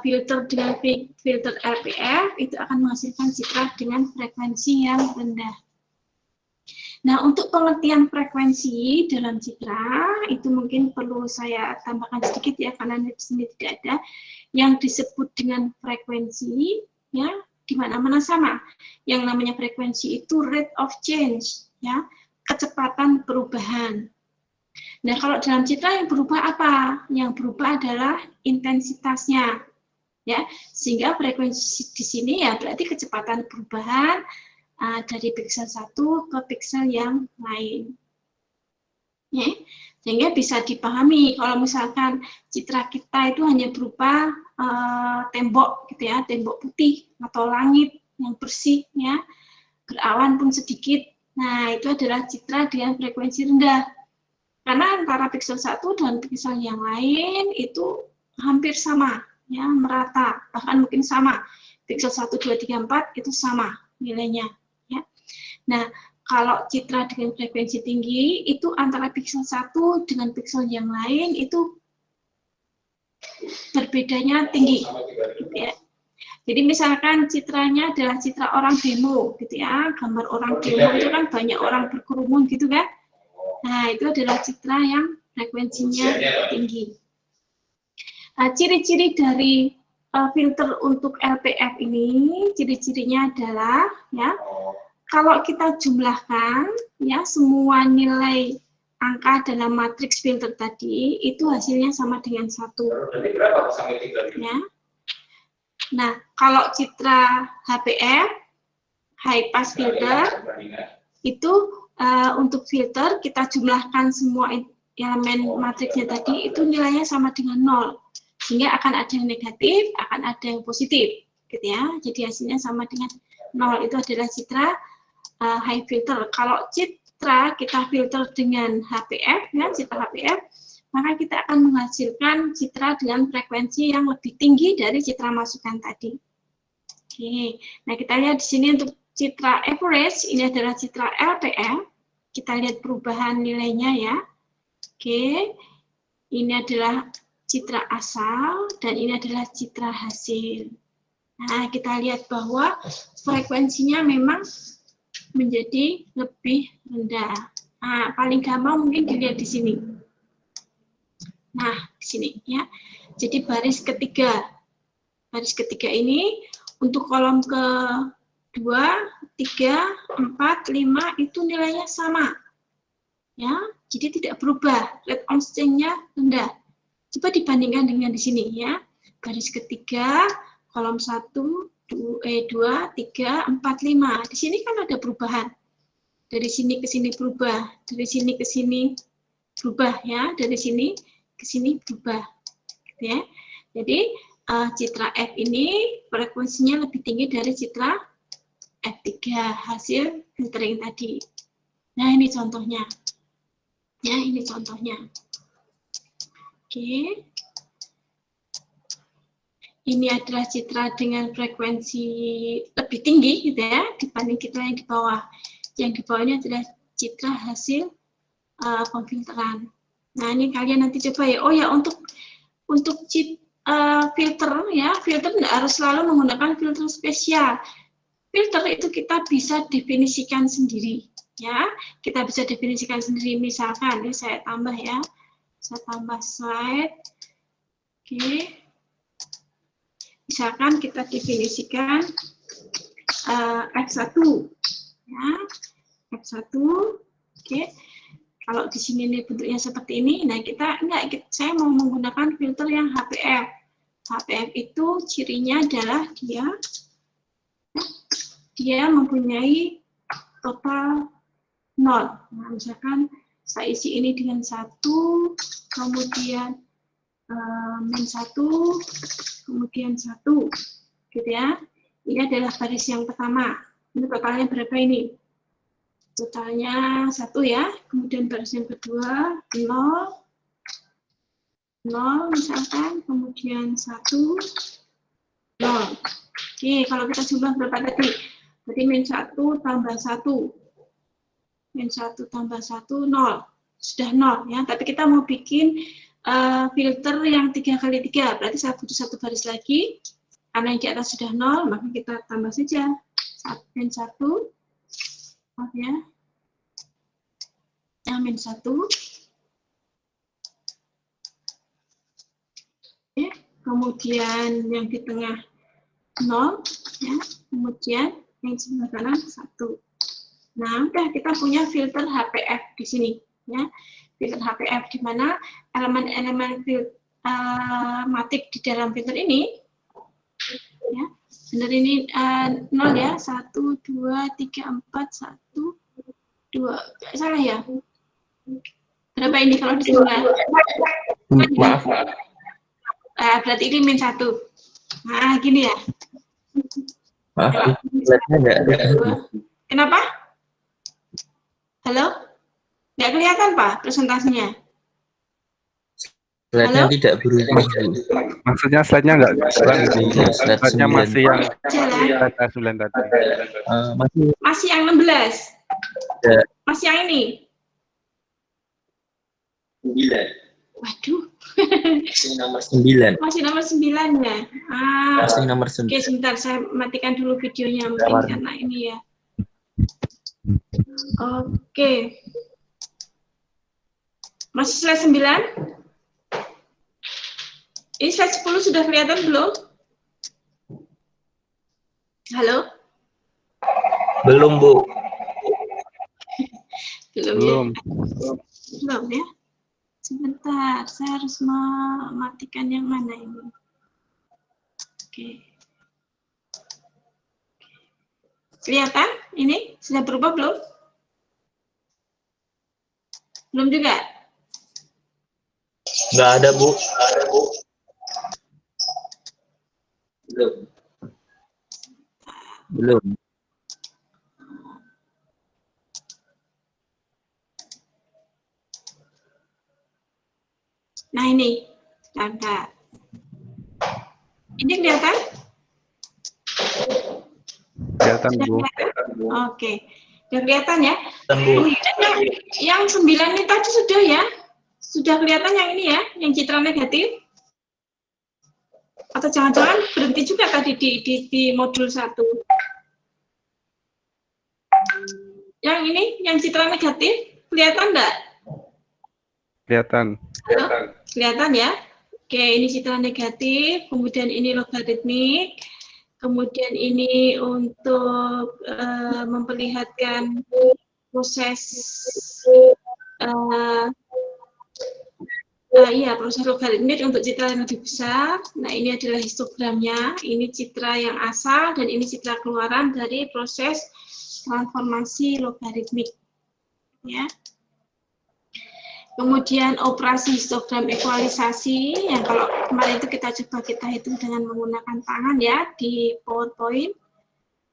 S1: filter dengan filter LPF itu akan menghasilkan citra dengan frekuensi yang rendah. Nah, untuk pengertian frekuensi dalam citra itu mungkin perlu saya tambahkan sedikit ya, karena di sini tidak ada yang disebut dengan frekuensi ya, di mana-mana sama. Yang namanya frekuensi itu rate of change ya, kecepatan perubahan. Nah, kalau dalam citra yang berubah apa? Yang berubah adalah intensitasnya ya, sehingga frekuensi di sini ya berarti kecepatan perubahan dari piksel satu ke piksel yang lain. Ya, sehingga bisa dipahami kalau misalkan citra kita itu hanya berupa tembok gitu ya, tembok putih atau langit yang bersih ya, berawan pun sedikit. Nah, itu adalah citra dengan frekuensi rendah. Karena antara piksel satu dan piksel yang lain itu hampir sama ya, merata, bahkan mungkin sama. Piksel 1, 2, 3, 4 itu sama nilainya. Nah, kalau citra dengan frekuensi tinggi, itu antara piksel satu dengan piksel yang lain, itu berbedanya tinggi. Gitu ya. Jadi misalkan citranya adalah citra orang demo, gitu ya, gambar orang demo itu kan banyak orang berkerumun gitu kan. Nah, itu adalah citra yang frekuensinya tinggi. Ciri-ciri dari filter untuk LPF ini, ciri-cirinya adalah, ya, kalau kita jumlahkan ya semua nilai angka dalam matriks filter tadi itu hasilnya sama dengan 1. Ya. Nah, kalau citra HPF, high pass filter, itu untuk filter kita jumlahkan semua elemen matriksnya tadi itu nilainya sama dengan 0. Sehingga akan ada yang negatif, akan ada yang positif, gitu ya. Jadi hasilnya sama dengan 0. Itu adalah citra high filter. Kalau citra kita filter dengan HPF, ya, citra HPF, maka kita akan menghasilkan citra dengan frekuensi yang lebih tinggi dari citra masukan tadi. Oke, nah kita lihat di sini untuk citra average, ini adalah citra LPF. Kita lihat perubahan nilainya ya. Oke, ini adalah citra asal dan ini adalah citra hasil. Nah, kita lihat bahwa frekuensinya memang menjadi lebih rendah. Nah, paling gampang mungkin dilihat di sini. Nah, di sini ya. Jadi baris ketiga ini untuk kolom ke-2, 3, 4, 5 itu nilainya sama. Ya, jadi tidak berubah. Rate of change-nya rendah. Coba dibandingkan dengan di sini ya. Baris ketiga, kolom 1, 2, 3, 4, 5. Di sini kan ada perubahan. Dari sini ke sini berubah, dari sini ke sini berubah ya, dari sini ke sini berubah. Gitu ya. Jadi citra F ini frekuensinya lebih tinggi dari citra F3 hasil filtering tadi. Nah, ini contohnya. Ya, ini contohnya. Oke. Ini adalah citra dengan frekuensi lebih tinggi gitu ya dibanding citra yang di bawah. Yang di bawahnya adalah citra hasil pemfilteran. Nah, ini kalian nanti coba ya. Oh ya, untuk filter ya, filter tidak harus selalu menggunakan filter spesial. Filter itu kita bisa definisikan sendiri ya. Kita bisa definisikan sendiri, misalkan ya, saya tambah ya. Saya tambah slide. Oke. Misalkan kita definisikan F1 ya, F1. Oke. Kalau di sini nih bentuknya seperti ini, nah saya mau menggunakan filter yang HPF. HPF itu cirinya adalah dia mempunyai total 0. Nah, misalkan saya isi ini dengan 1, kemudian min 1, kemudian 1, gitu ya. Ini adalah baris yang pertama. Ini totalnya berapa ini? Totalnya 1 ya. Kemudian baris yang kedua 0, 0 misalkan, kemudian 1, 0. Oke, kalau kita jumlah berapa tadi? Berarti min 1 tambah 1. min 1 tambah 1, 0. Sudah 0 ya, tapi kita mau bikin filter yang 3 kali 3, berarti saya butuh 1 baris lagi. Karena yang di atas sudah 0, maka kita tambah saja min 1, maaf ya, min 1. Oke, kemudian yang di tengah 0, ya, kemudian yang sebelah kanan 1. Nah, udah kita punya filter HPF di sini, ya. Filter HPF di mana elemen-elemen matik di dalam filter ini, ya, benar ini 0 ya, 1, 2, 3, 4, 1, 2, salah ya? Berapa ini kalau disimpan?
S2: Maaf.
S1: Berarti ini min 1. Nah, gini ya.
S2: Maaf, slide-nya nggak ada.
S1: Kenapa? Halo? Nggak kelihatan, Pak, presentasinya?
S2: Slide-nya tidak berubah.
S3: Maksudnya slide-nya nggak jalan. Slide-nya masih yang
S1: data
S3: 9 tadi.
S1: Masih yang 16?
S2: Ya.
S1: Masih yang ini?
S2: 9.
S1: Waduh.
S2: Masih nomor 9.
S1: Masih nomor 9 ya?
S2: Masih nomor 9.
S1: Oke, sebentar. Saya matikan dulu videonya mungkin karena ini ya. Oke. Masih slide 9? Ini slide 10 sudah kelihatan belum? Halo?
S2: Belum, Bu.
S1: Belum. Belum ya? Sebentar, saya harus mematikan yang mana ini. Oke. Kelihatan? Ini sudah berubah belum? Belum juga?
S2: Nggak ada, Bu. Belum.
S1: Nah ini, tanda. Ini kelihatan?
S3: Kelihatan, Bu.
S1: Oke, sudah kelihatan ya?
S2: Bu.
S1: Yang 9 ini tadi sudah ya? Sudah kelihatan yang ini ya, yang citra negatif? Atau jangan-jangan berhenti juga tadi di modul 1? Yang ini, yang citra negatif, kelihatan enggak?
S3: Kelihatan.
S1: Halo? Kelihatan ya? Oke, ini citra negatif, kemudian ini logaritmik, kemudian ini untuk memperlihatkan proses proses logaritmik untuk citra yang lebih besar. Nah, ini adalah histogramnya, ini citra yang asal, dan ini citra keluaran dari proses transformasi logaritmik. Ya. Kemudian operasi histogram ekualisasi, yang kalau kemarin itu kita hitung dengan menggunakan tangan ya, di PowerPoint.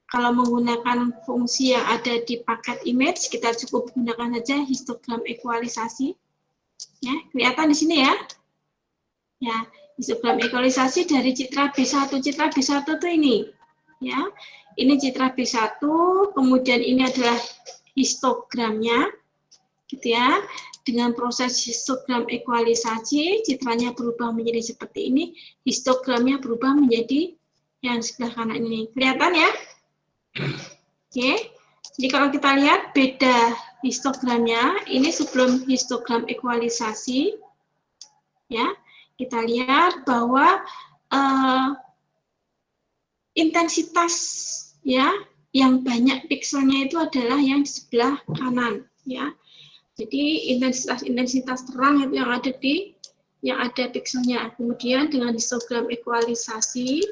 S1: Kalau menggunakan fungsi yang ada di paket image, kita cukup gunakan saja histogram ekualisasi. Ya, kelihatan di sini ya. Ya, histogram ekualisasi dari citra B1. Citra B1 itu ini. Ya, ini citra B1, kemudian ini adalah histogramnya. Gitu ya. Dengan proses histogram ekualisasi, citranya berubah menjadi seperti ini, histogramnya berubah menjadi yang sebelah kanan ini. Kelihatan ya? Oke. Jadi kalau kita lihat beda histogramnya, ini sebelum histogram ekualisasi, ya, kita lihat bahwa intensitas ya yang banyak pikselnya itu adalah yang di sebelah kanan, ya. Jadi intensitas terang itu yang ada pikselnya. Kemudian dengan histogram ekualisasi,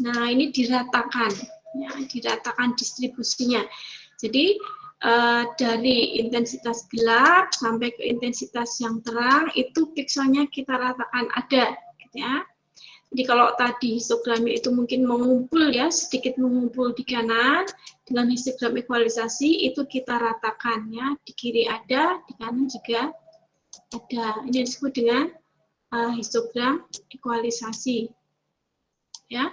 S1: nah ini diratakan, ya, diratakan distribusinya. Jadi dari intensitas gelap sampai ke intensitas yang terang itu pikselnya kita ratakan ada, gitu ya. Jadi kalau tadi histogramnya itu mungkin mengumpul ya, sedikit mengumpul di kanan, dengan histogram ekualisasi itu kita ratakan ya, di kiri ada, di kanan juga ada. Ini disebut dengan histogram ekualisasi. Ya.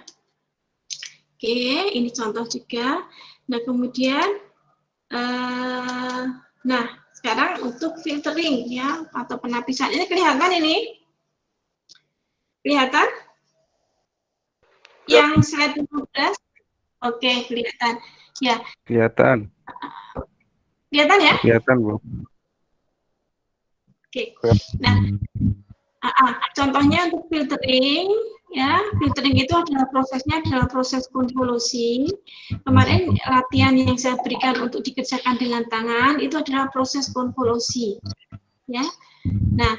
S1: Oke, ini contoh juga. Nah, kemudian Nah, sekarang untuk filtering ya atau penapisan. Ini kelihatan ini? Kelihatan? Yang slide 15? Oke, kelihatan. Ya.
S3: Kelihatan.
S1: Kelihatan ya?
S3: Kelihatan, Bu.
S1: Oke. Nah, contohnya untuk filtering, ya, filtering itu adalah prosesnya adalah proses konvolusi. Kemarin latihan yang saya berikan untuk dikerjakan dengan tangan itu adalah proses konvolusi, ya. Nah,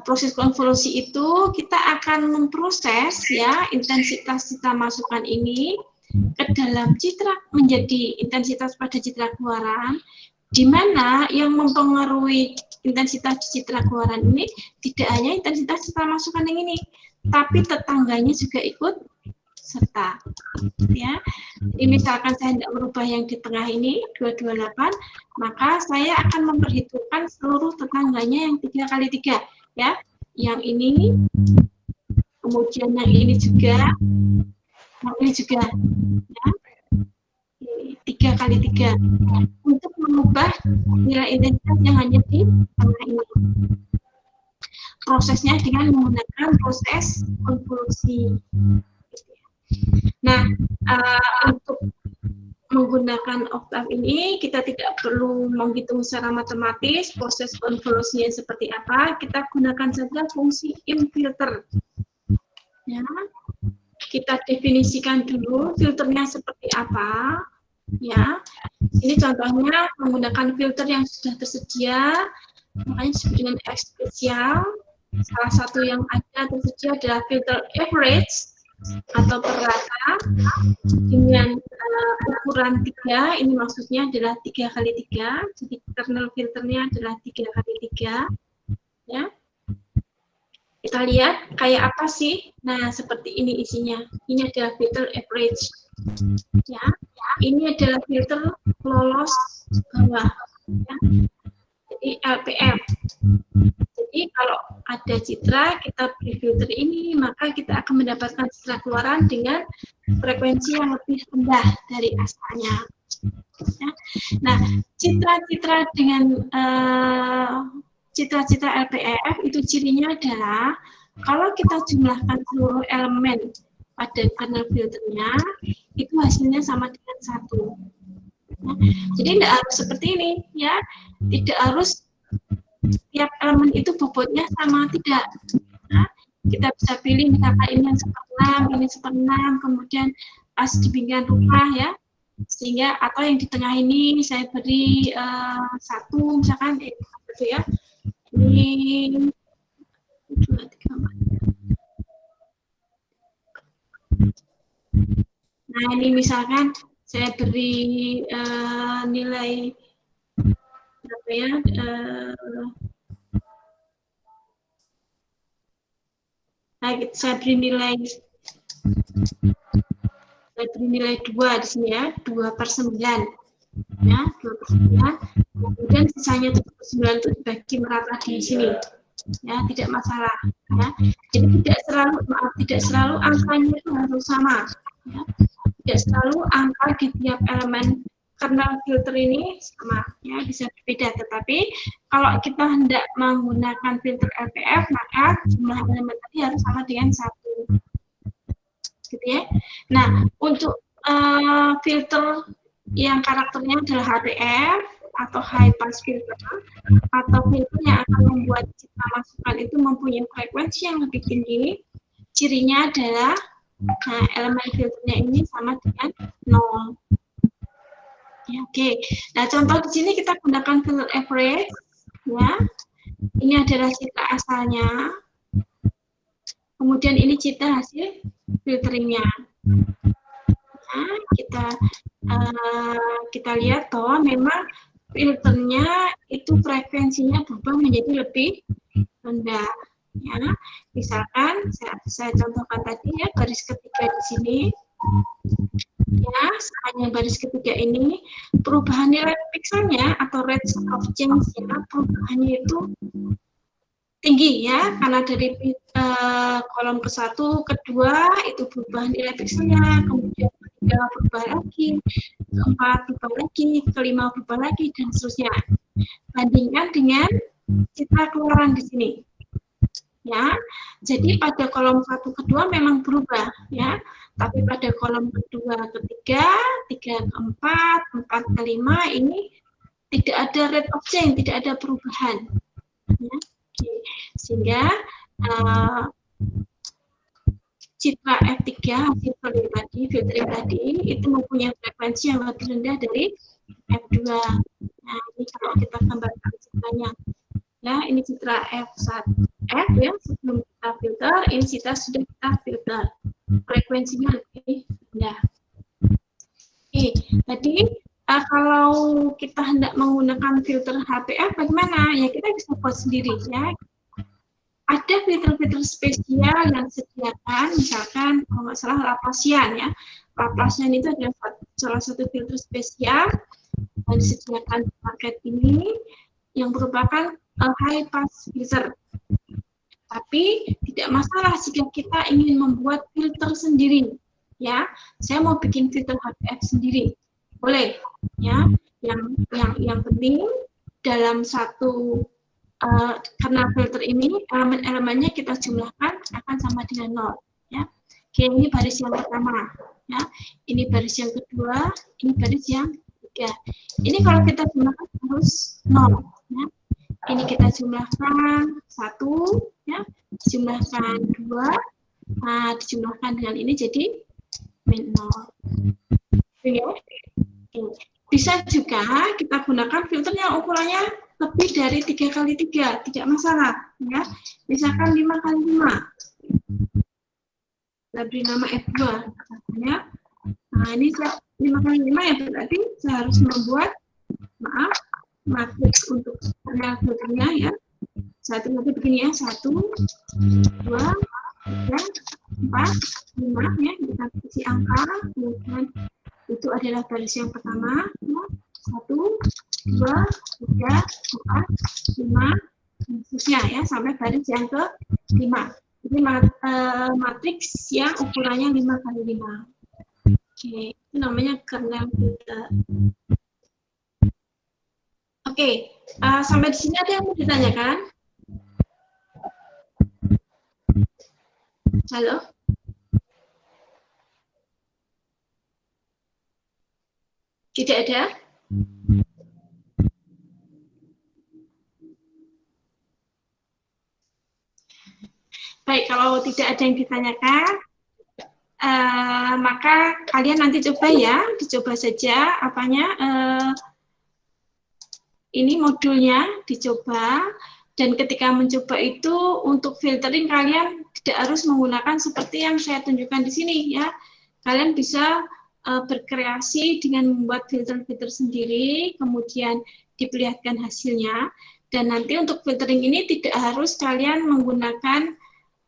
S1: proses konvolusi itu kita akan memproses ya intensitas citra masukan ini ke dalam citra menjadi intensitas pada citra keluaran, di mana yang mempengaruhi intensitas citra keluaran ini tidak hanya intensitas citra masukan yang ini, tapi tetangganya juga ikut serta. Ya, jadi misalkan saya tidak merubah yang di tengah ini 228, maka saya akan memperhitungkan seluruh tetangganya yang 3x3, ya, yang ini, kemudian yang ini juga, yang ini juga, ya. 3x3 untuk mengubah nilai intensitas yang hanya di tengah ini. Prosesnya dengan menggunakan proses konvolusi. Nah, untuk menggunakan oktav ini kita tidak perlu menghitung secara matematis proses konvolusinya seperti apa. Kita gunakan saja fungsi infilter. Ya, kita definisikan dulu filternya seperti apa. Ya, ini contohnya menggunakan filter yang sudah tersedia, makanya disebut dengan spesial. Salah satu yang ada tersedia adalah filter average atau rata dengan ukuran 3. Ini maksudnya adalah 3x3. Jadi kernel filternya adalah 3x3. Ya. Kita lihat kayak apa sih? Nah, seperti ini isinya. Ini adalah filter average. Ya, ini adalah filter lolos bawah. Ya. Jadi LPF. Jadi kalau ada citra, kita beri filter ini, maka kita akan mendapatkan citra keluaran dengan frekuensi yang lebih rendah dari asalnya. Ya. Nah, citra-citra dengan citra-citra LPF itu cirinya adalah kalau kita jumlahkan seluruh elemen pada kernel filternya, itu hasilnya sama dengan 1. Ya. Jadi tidak harus seperti ini, ya. Tidak harus tiap elemen itu bobotnya sama, tidak. Nah, kita bisa pilih misalkan ini yang 1/6, ini 1/6, kemudian pas di pinggiran rumah, ya. Sehingga atau yang di tengah ini saya beri 1, misalkan gitu ya. Ini 2, 3, 4. Nah, ini misalkan saya beri nilai berapa ya? Nah, saya beri nilai 2 di sini ya, 2/9. Ya, 2/9. Kemudian sisanya 9 itu dibagi merata di sini. Ya, tidak masalah. Ya. Jadi tidak selalu angkanya itu harus sama. Ya. Tidak selalu angka di tiap elemen kernel filter ini sama, ya, bisa berbeda. Tetapi kalau kita hendak menggunakan filter LPF, maka jumlah elemen tadi harus sama dengan 1. Gitu ya. Nah, untuk filter yang karakternya adalah HTF atau high pass filter, atau filter yang akan membuat citra masukan itu mempunyai frekuensi yang lebih tinggi, cirinya adalah elemen filternya ini sama dengan 0. Ya, oke. Nah, contoh di sini kita gunakan filter average, ya. Ini adalah citra asalnya. Kemudian ini citra hasil filteringnya. Nah, kita lihat bahwa memang filternya itu frekuensinya berubah menjadi lebih rendah. Ya, misalkan saya contohkan tadi ya, garis ketiga di sini. Ya, hanya baris ketiga ini perubahan nilai pikselnya atau rate of change-nya perubahannya itu tinggi ya, karena dari kolom ke-1, ke-2 itu perubahan nilai pikselnya, kemudian ketiga berubah lagi, keempat berubah lagi, kelima berubah lagi, dan seterusnya. Bandingkan dengan citra keluaran di sini. Ya, jadi pada kolom 1, kedua memang berubah, ya. Tapi pada kolom kedua, ketiga, 3, keempat, 4, kelima ini tidak ada rate of change, tidak ada perubahan. Ya. Sehingga citra F3 hasil filtering tadi itu mempunyai frekuensi yang lebih rendah dari F2. Nah, ini kalau kita gambarkan citranya. Ya, ini citra F1, F ya, sebelum kita filter, ini citra sudah kita filter. Frekuensinya lebih rendah. Oke, tadi kalau kita hendak menggunakan filter HPF bagaimana? Ya kita bisa buat sendiri ya. Ada filter-filter spesial yang disediakan, misalkan kalau nggak salah Laplacian ya. Laplacian itu adalah salah satu filter spesial yang disediakan di market ini yang merupakan high pass filter. Tapi tidak masalah jika kita ingin membuat filter sendiri. Ya, saya mau bikin filter HPF sendiri, boleh. Ya, yang penting dalam satu karena filter ini elemen-elemennya kita jumlahkan akan sama dengan 0. Ya, oke, ini baris yang pertama. Ya, ini baris yang kedua, ini baris yang ketiga. Ini kalau kita jumlahkan harus 0. Ya. Ini kita jumlahkan 1, ya, dijumlahkan 2, nah, dijumlahkan dengan ini jadi min 0. Ya. Bisa juga kita gunakan filter yang ukurannya lebih dari 3x3, tidak masalah. Ya. Misalkan 5x5. Kita beri nama F2. Ya. Nah, ini 5x5 ya berarti saya harus membuat, matriks untuk panel filternya ya. Satu nanti begini ya, 1, 2, 3, 4, 5 ya, kita kasih angka, kemudian itu adalah baris yang pertama, ya. 1, 2, 3, 4, 5, dan seterusnya ya, sampai baris yang ke-5. Ini matriks yang ukurannya 5x5. Oke, itu namanya kernel filter. Oke, sampai di sini ada yang mau ditanyakan? Halo? Tidak ada? Baik, kalau tidak ada yang ditanyakan, maka kalian nanti coba ya, dicoba saja apanya, ini modulnya dicoba, dan ketika mencoba itu untuk filtering kalian tidak harus menggunakan seperti yang saya tunjukkan di sini ya. Kalian bisa berkreasi dengan membuat filter-filter sendiri, kemudian diperlihatkan hasilnya. Dan nanti untuk filtering ini tidak harus kalian menggunakan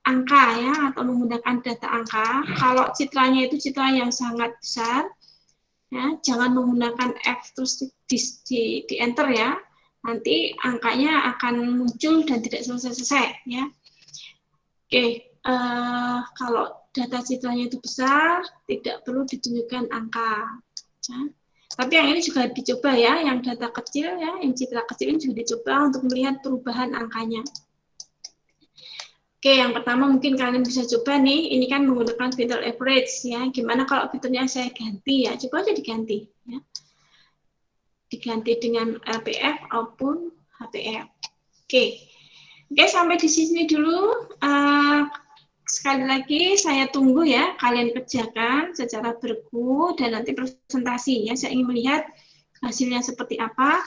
S1: angka ya, atau menggunakan data angka. Kalau citranya itu citra yang sangat besar, ya, jangan menggunakan F terus di enter ya, nanti angkanya akan muncul dan tidak selesai-selesai ya. Oke, kalau data citranya itu besar, tidak perlu ditunjukkan angka. Ya. Tapi yang ini juga dicoba ya, yang data kecil ya, yang citra kecil ini juga dicoba untuk melihat perubahan angkanya. Oke, yang pertama mungkin kalian bisa coba nih, ini kan menggunakan filter average ya. Gimana kalau filternya saya ganti ya? Coba aja diganti ya. Diganti dengan LPF maupun HPF. Oke, sampai di sini dulu. Sekali lagi saya tunggu ya, kalian kerjakan secara bergu dan nanti presentasi ya. Saya ingin melihat hasilnya seperti apa.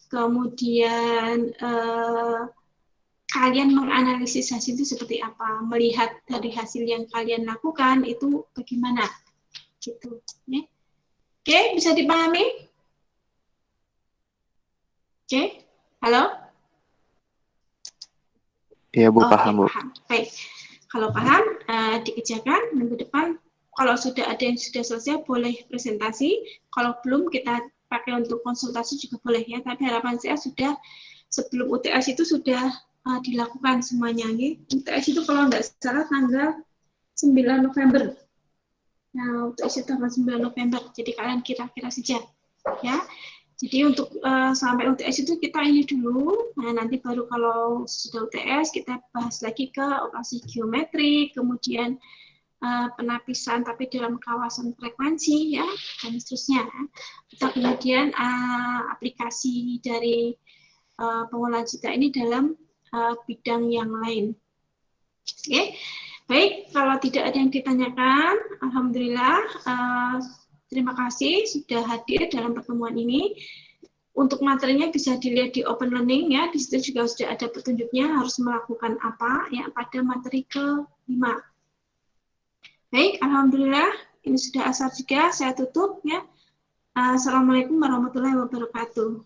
S1: Kemudian kalian menganalisis hasil itu seperti apa, melihat dari hasil yang kalian lakukan itu bagaimana, gitu. Ya. Oke, bisa dipahami? Oke, halo?
S3: Iya Bu, paham Bu.
S1: Paham. Baik, kalau paham dikerjakan minggu depan. Kalau sudah ada yang sudah selesai boleh presentasi. Kalau belum kita pakai untuk konsultasi juga boleh ya. Tapi harapan saya sudah sebelum UTS itu sudah dilakukan semuanya. UTS itu kalau nggak salah tanggal 9 November. Nah, untuk isi tanggal 9 November. Jadi kalian kira-kira saja, ya. Jadi untuk sampai UTS itu kita ini dulu. Nah, nanti baru kalau sudah UTS kita bahas lagi ke operasi geometri, kemudian penapisan tapi dalam kawasan frekuensi, ya, dan seterusnya. Atau kemudian aplikasi dari pengolahan cita ini dalam bidang yang lain. Oke. Baik, kalau tidak ada yang ditanyakan, alhamdulillah, terima kasih sudah hadir dalam pertemuan ini. Untuk materinya bisa dilihat di Open Learning, ya, di situ juga sudah ada petunjuknya harus melakukan apa, ya, pada materi ke-5. Baik, alhamdulillah, ini sudah asar juga, saya tutup, ya. Assalamualaikum warahmatullahi wabarakatuh.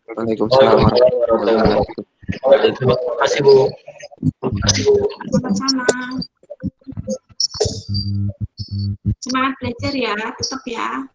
S3: Waalaikumsalam warahmatullahi wabarakatuh.
S2: Terima kasih, Bu.
S1: Sama-sama. Semangat belajar ya, tetap ya.